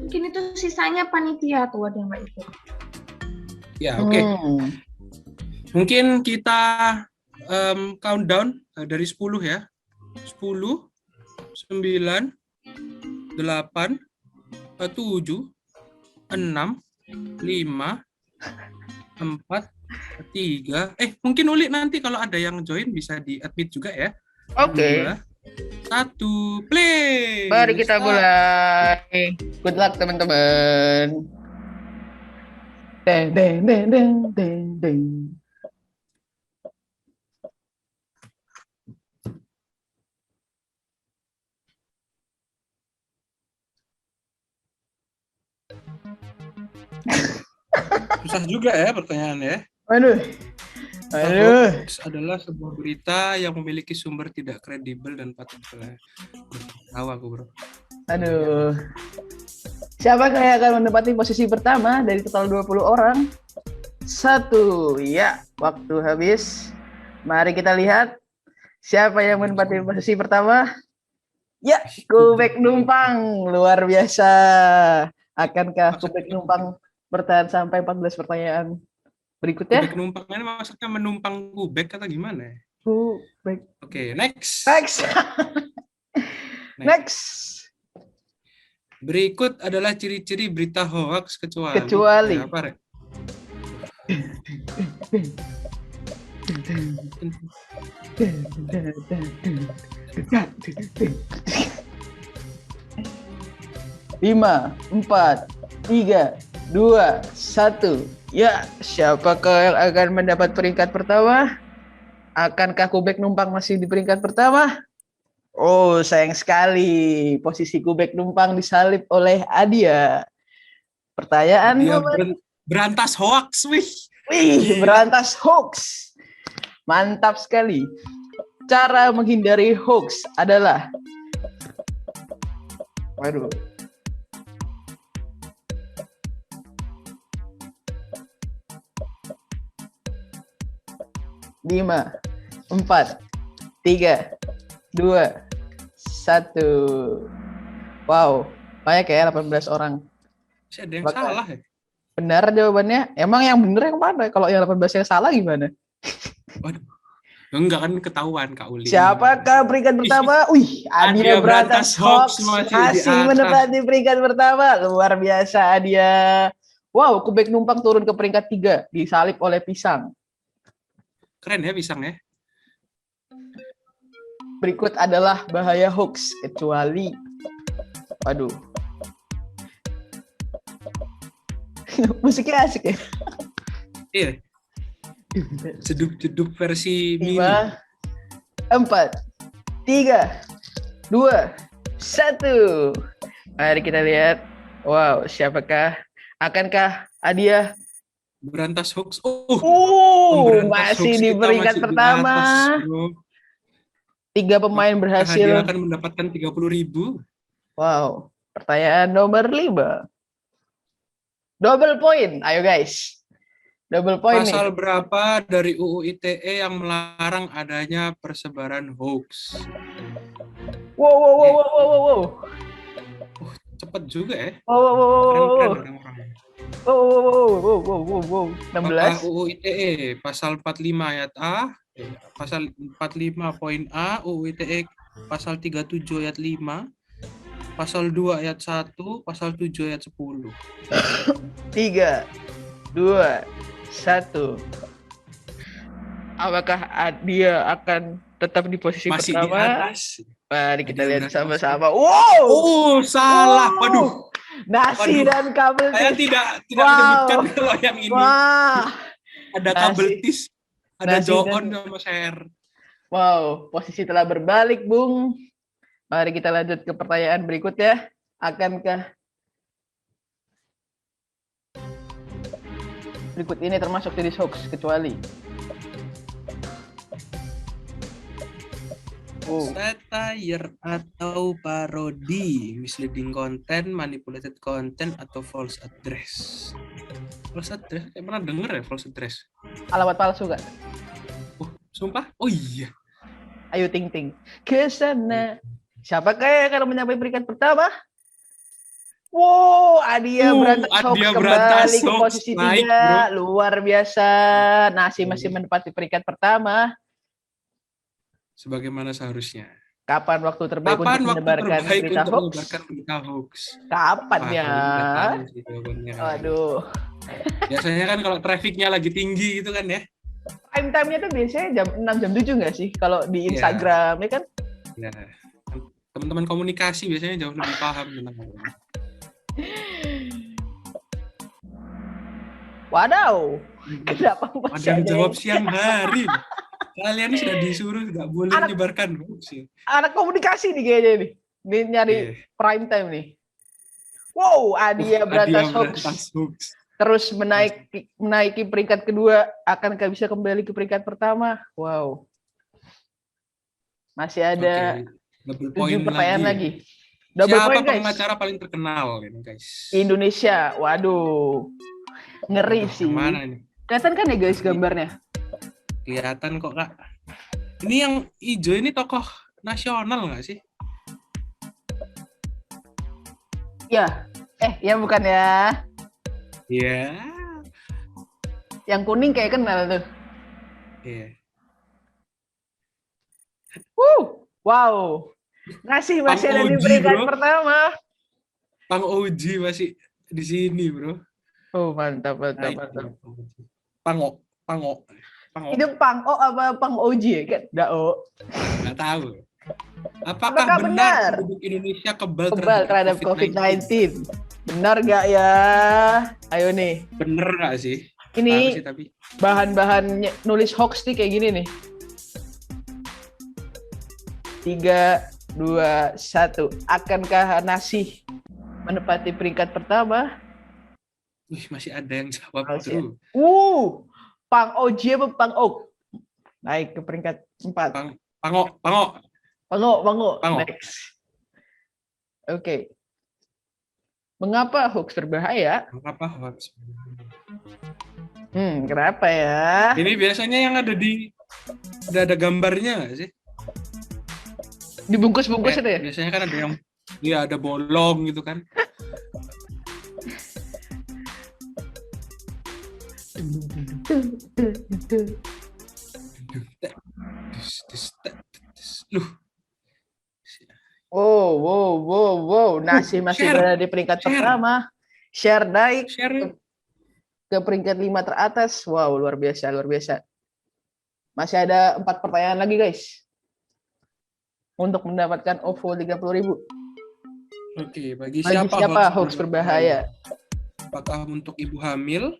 Mungkin itu sisanya panitia tuh ada yang nggak ikut. Ya, oke. Mungkin kita countdown dari 10 ya. 10, 9, 8, 7, 6, 5, 4, 3. Mungkin Uli nanti kalau ada yang join bisa di-admit juga ya. Oke. 2, 1, play. Mari kita mulai. Good luck teman-teman. Deng deng deng deng deng deng. Susah juga ya pertanyaannya. Aduh. Hoax adalah sebuah berita yang memiliki sumber tidak kredibel dan patut tahu aku, bro. Aduh. Siapa yang akan menempati posisi pertama dari total 20 orang? 1. Ya, waktu habis. Mari kita lihat siapa yang menempati posisi pertama. Ya, Kubek Numpang. Luar biasa. Akankah Kubek Numpang bertahan sampai 14 pertanyaan berikutnya? Kubek numpang ini maksudnya menumpang kubek atau gimana? Kubek. Oke, next. Next. Berikut adalah ciri-ciri berita hoax kecuali. Apa, Rek? 5, 4, 3, 2, 1. Ya, siapakah yang akan mendapat peringkat pertama? Akankah Kubek Numpang masih di peringkat pertama? Oh, sayang sekali. Posisi Kubek Numpang disalip oleh Adia. Pertanyaan berantas hoax, wih. Wih, berantas hoax. Mantap sekali. Cara menghindari hoax adalah... Waduh. 5, 4, 3, 2, 1. Wow, banyak ya 18 orang. Ada yang salah ya? Benar jawabannya. Emang yang benar yang mana? Kalau yang 18 yang salah gimana? Waduh. Enggak kan ketahuan Kak Uli. Siapakah peringkat pertama? Wih, Adia Berantas Hoax masih menempati peringkat pertama. Luar biasa Adia. Wow, Kubek Numpang turun ke peringkat 3, disalip oleh Pisang. Keren ya Pisang ya. Berikut adalah bahaya hoax kecuali. Waduh. Musiknya asik ya. Iya. Jeduk-jeduk versi 5, 4, 3, 2, 1. Mari kita lihat. Wow, siapakah? Akankah Adia Berantas hoax? Masih di peringkat pertama. 3 pemain berhasil. Dia akan mendapatkan 30.000. Wow. Pertanyaan nomor 5. Double point. Ayo guys. Double point. Pasal nih. Berapa dari UU ITE yang melarang adanya persebaran hoax? Wow. Cepet juga ya. Wow. 16. UU ITE pasal 45 ayat A, pasal 45 poin A UU ITE pasal 37 ayat 5, pasal 2 ayat 1, pasal 7 ayat 10. 3, 2, 1. Apakah dia akan tetap di posisi Masih di pertama? atas. Mari kita Hadiah lihat berat sama-sama. Wow! Oh, salah. Wow! Waduh. Nasi Waduh. dan kabel Saya tis. tidak Wow. menyebutkan kalau yang ini. Wah. Ada kabel Nasi. tis, ada Nasi joon dan- sama share. Wow, posisi telah berbalik, Bung. Mari kita lanjut ke pertanyaan berikutnya. Akankah berikut ini termasuk jenis hoax kecuali? Oh, Satire atau parodi, misleading content, manipulated content, atau false address. False address, kayak pernah denger ya false address? alamat palsu gak? Sumpah? Oh iya. Ayo ting ting ke sana. Siapakah yang akan menyampai peringkat pertama? Wow, Adia Berantas Hoax Adia kembali Berantas ke Hoax posisi naik, 3. Luar biasa. Nasi masih menempati peringkat pertama. Sebagaimana seharusnya. Kapan waktu terbaik Kapan untuk waktu menyebarkan terbaik berita untuk hoax? menyebarkan berita hoax? Kapan Wah, ya? kalau ini udah tahu sih jawabannya. Aduh. Biasanya kan kalau trafficnya lagi tinggi gitu kan ya. Prime time-nya tuh biasanya jam 6, jam 7 nggak sih? Kalau di Iya. Instagram, ya kan? Ya. Teman-teman komunikasi biasanya jauh lebih paham tentang hal ini. Wadaw. Kenapa Ada masih yang ada jawab yang- siang hari. Kalian ini sudah disuruh nggak boleh Anak- menyebarkan hoax ya. anak komunikasi nih kayaknya nih. Ini nyari Iya. prime time nih. Wow, Adia Berantas Hoax Berantas hoax. terus menaiki peringkat kedua. Akankah bisa kembali ke peringkat pertama? Wow. Masih ada Oke, double 7 point pertanyaan lagi. lagi. Double Siapa point, guys. pengacara paling terkenal ini, guys? Indonesia. Waduh. Ngeri Aduh, sih. yang mana ini? Kelihatan kan ya guys gambarnya? Kelihatan kok, Kak. Ini yang hijau ini tokoh nasional nggak sih? Ya. Ya bukan ya. Iya. Yang kuning kayak kenal tuh. Iya. Wow. Masih Pang ada di Oji, peringkat bro. pertama. Pang Oji masih di sini, bro. Oh, mantap. Naik, Pango. Itu Pang O apa Pang Oji ya? Kan? Dao. Nggak tahu. Apakah Apakah benar benar penduduk Indonesia kebal terhadap COVID-19? Benar gak ya? Ayo nih. Bener nggak sih? Tahu Ini sih, tapi bahan-bahan nulis hoax nih kayak gini nih. 3, 2, 1. Akankah Nasi menepati peringkat pertama? wih, masih ada yang jawab Masih true. Pang Oji apa Pang Ok? Naik ke peringkat 4. Pango. Pango. Pango. Next. Oke. Mengapa hoax berbahaya? Apa hoax? Kenapa ya? Ini biasanya yang ada ada gambarnya nggak sih? Dibungkus-bungkus itu ya? Biasanya kan ada yang ada bolong gitu kan. Loh, Wow. Nasi masih Share. berada di peringkat Share. pertama. Share naik share. ke peringkat 5 teratas. Wow, luar biasa. Masih ada 4 pertanyaan lagi, guys. Untuk mendapatkan OVO 30.000. Oke, bagi Bagi siapa hoax berbahaya? Apakah untuk ibu hamil,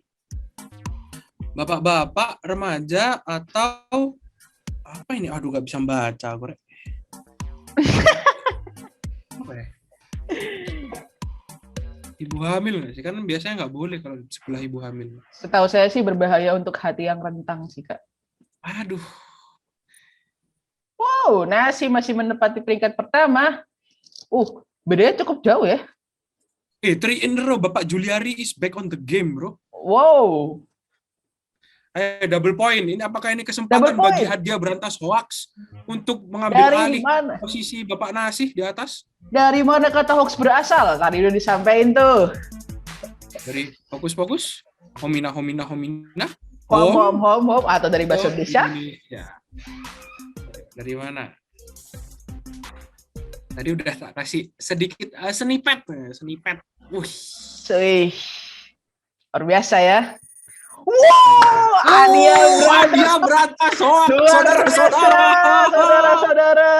bapak-bapak, remaja, atau apa ini? Aduh, gak bisa baca aku. Rek. Apa ya? Ibu hamil nggak sih? Kan biasanya nggak boleh kalau di sebelah ibu hamil. Setahu saya sih berbahaya untuk hati yang rentang sih, Kak. Aduh, Wow, Nasi masih menempati peringkat pertama. Bedanya cukup jauh ya. 3 in a row. Bapak Juliari is back on the game, bro. Wow. Double point. Ini apakah ini kesempatan Double point. bagi Adia Berantas Hoax untuk mengambil Dari alih mana? posisi Bapak Nasi di atas? Dari mana kata hoax berasal? Tadi udah disampaikan tuh. Dari fokus-fokus, homina. Hom atau dari bahasa Oh, Indonesia. Indonesia. Dari mana? Tadi udah tak kasih sedikit snippet. Wih. Wih, luar biasa ya. Wow, Adia Brantas hoax, luar biasa, saudara-saudara. saudara-saudara.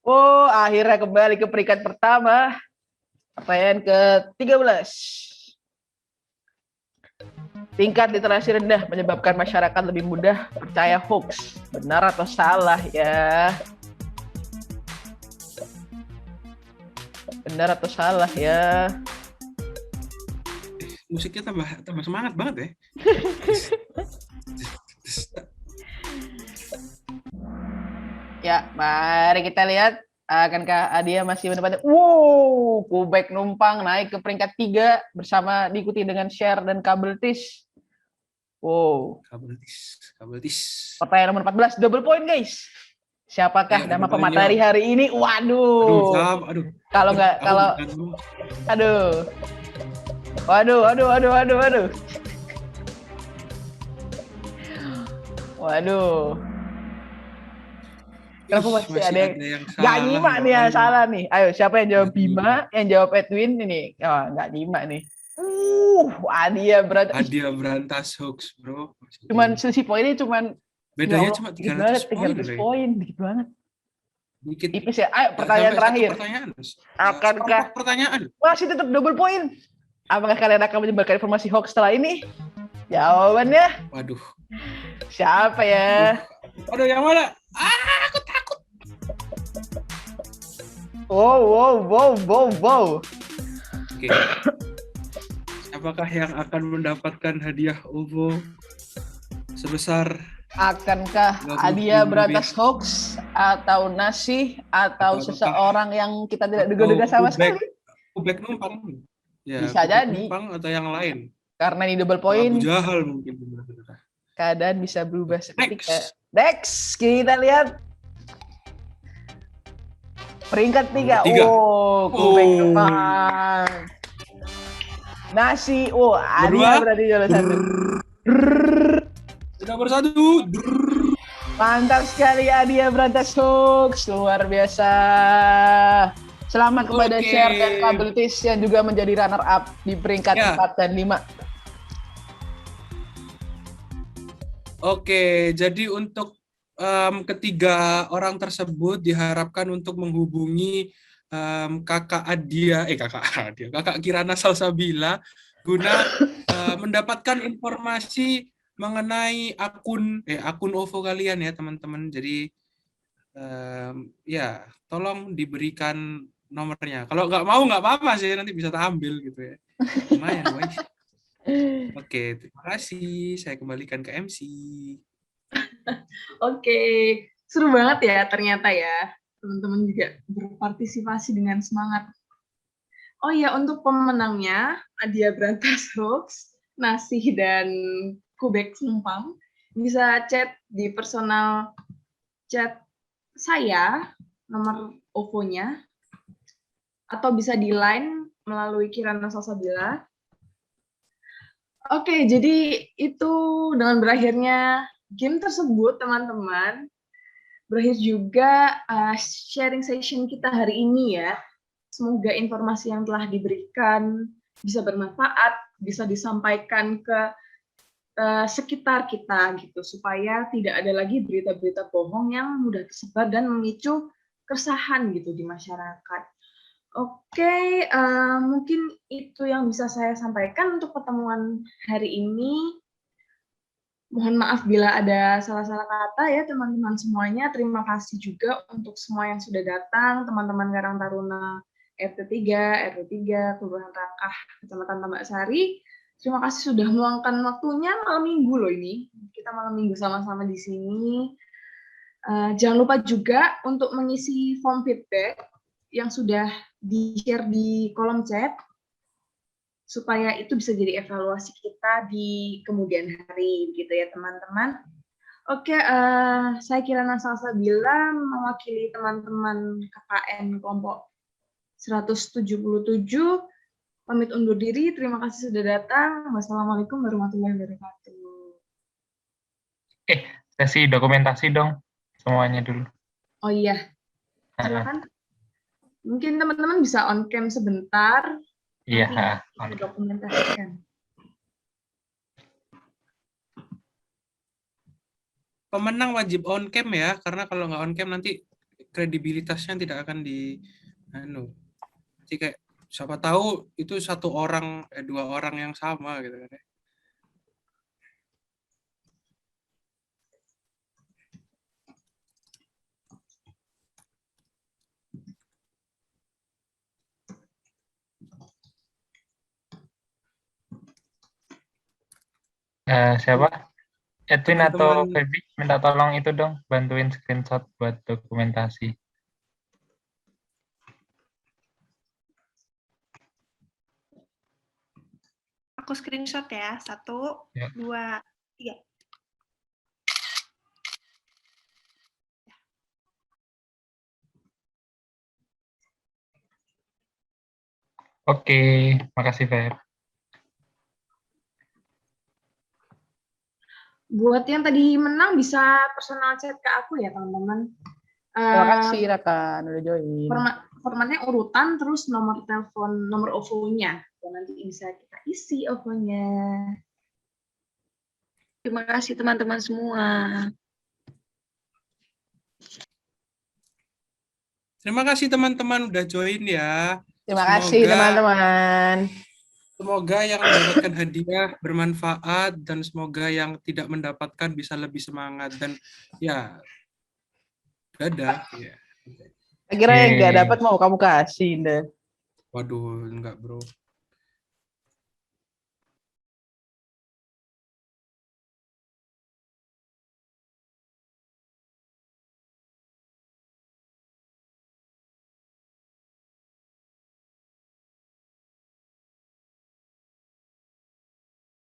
Oh, akhirnya kembali ke peringkat pertama. Pertanyaan ke-13. Tingkat literasi rendah menyebabkan masyarakat lebih mudah percaya hoax. Benar atau salah ya? Benar atau salah ya? Musiknya tambah semangat banget ya. Ya, mari kita lihat. Akankah Adia masih mendapatkan? Wow, Kubek numpang naik ke peringkat 3 bersama diikuti dengan Share dan Kabel Tis. Wow. Kabel tis. Pertanyaan nomor 14, double point guys. Siapakah Ayo, nama double point, pemateri yo. hari ini? Waduh. Aduh. Kalau nggak, Aku kalau, bukan. aduh. Waduh. Waduh. Kenapa masih ada yang salah? nggak nyimak nih yang Allah. salah nih? Ayo, siapa yang jawab Nggak nyimak. Bima, yang jawab Edwin ini? Oh, nggak nyimak nih. Adia berat. Adia Brantas hoax, bro. Cuman selisih poinnya cuman bedanya ya Allah, cuma dikit 300 banget, poin 300 loh. poin, dikit banget. Dikit. Tipis ya. Ayo, Nggak pertanyaan sampai satu terakhir. pertanyaan. Akankah Seperempat pertanyaan? masih tetap double point? Apakah kalian akan menyebarkan informasi hoax setelah ini? Jawabannya Waduh. siapa ya? Aduh, yang mana? Aku takut. Wow. Oke. Apakah yang akan mendapatkan hadiah OVO sebesar Akankah 20.000 Adia rupiah? berantas hoax atau nasi atau Atau apakah- seseorang yang kita tidak duga-duga sama sekali? Kubek numpang. Ya, Bisa Kubek jadi. numpang atau yang lain. Karena ini double Atau Abu point, Jahal mungkin. keadaan bisa berubah seketika. Next. Next, kita lihat peringkat 3. Nomor 3. Kubek numpang. Nasi, Adia Berdua. berarti juara 1. Nomor 1. Mantap sekali Adia berantas hoax, luar biasa. Selamat kepada Oke. Share dan Kabel Tis yang juga menjadi runner up di peringkat Ya. 4 dan 5. Oke, jadi untuk ketiga orang tersebut diharapkan untuk menghubungi kakak Kirana Salsabila guna mendapatkan informasi mengenai akun OVO kalian ya teman-teman. Jadi ya tolong diberikan nomornya. Kalau nggak mau nggak apa-apa sih, nanti bisa tak ambil gitu ya. Lumayan guys. Oke, terima kasih. Saya kembalikan ke MC. Oke, seru banget ya ternyata ya. Teman-teman juga berpartisipasi dengan semangat. Oh ya, untuk pemenangnya, Adia Brantas Hoax, Nasi, dan Kubek Numpang, bisa chat di personal chat saya, nomor OVO-nya, atau bisa di line melalui Kirana Salsabila. Oke, jadi itu dengan berakhirnya game tersebut, teman-teman, berakhir juga sharing session kita hari ini ya. Semoga informasi yang telah diberikan bisa bermanfaat, bisa disampaikan ke sekitar kita gitu, supaya tidak ada lagi berita-berita bohong yang mudah tersebar dan memicu keresahan gitu di masyarakat. Oke, mungkin itu yang bisa saya sampaikan untuk pertemuan hari ini. Mohon maaf bila ada salah-salah kata ya teman-teman semuanya. Terima kasih juga untuk semua yang sudah datang, teman-teman Karang Taruna RT3, RW3, Kelurahan Rangkah, Kecamatan Tambak Sari. Terima kasih sudah meluangkan waktunya malam minggu loh ini. Kita malam minggu sama-sama di sini. Jangan lupa juga untuk mengisi form feedback yang sudah di-share di kolom chat, supaya itu bisa jadi evaluasi kita di kemudian hari, gitu ya teman-teman. Oke, saya Kirana Salsabila mewakili teman-teman KKN kelompok 177, pamit undur diri. Terima kasih sudah datang. Wassalamualaikum warahmatullahi wabarakatuh. Sesi dokumentasi dong semuanya dulu. Oh iya, silakan. Mungkin teman-teman bisa on cam sebentar, Iya. kita dokumentasikan. Pemenang wajib on cam ya, karena kalau nggak on cam nanti kredibilitasnya tidak akan nanti kayak siapa tahu itu dua orang yang sama gitu kan ya. Siapa? Edwin atau Teman-teman Feby minta tolong itu dong, bantuin screenshot buat dokumentasi. Aku screenshot ya. 1, Ya. 2, 3. Oke, makasih Feb. Buat yang tadi menang bisa personal chat ke aku ya teman-teman. Terima kasih Rakan udah join. Formatnya urutan terus nomor telepon, nomor OVO-nya. Nanti bisa kita isi OVO-nya. Terima kasih teman-teman semua. terima kasih teman-teman udah join ya. Terima kasih teman-teman. Semoga yang mendapatkan hadiah bermanfaat dan semoga yang tidak mendapatkan bisa lebih semangat dan ya dadah ya. Akhirnya yang nggak dapat mau kamu kasih deh. Waduh, enggak bro.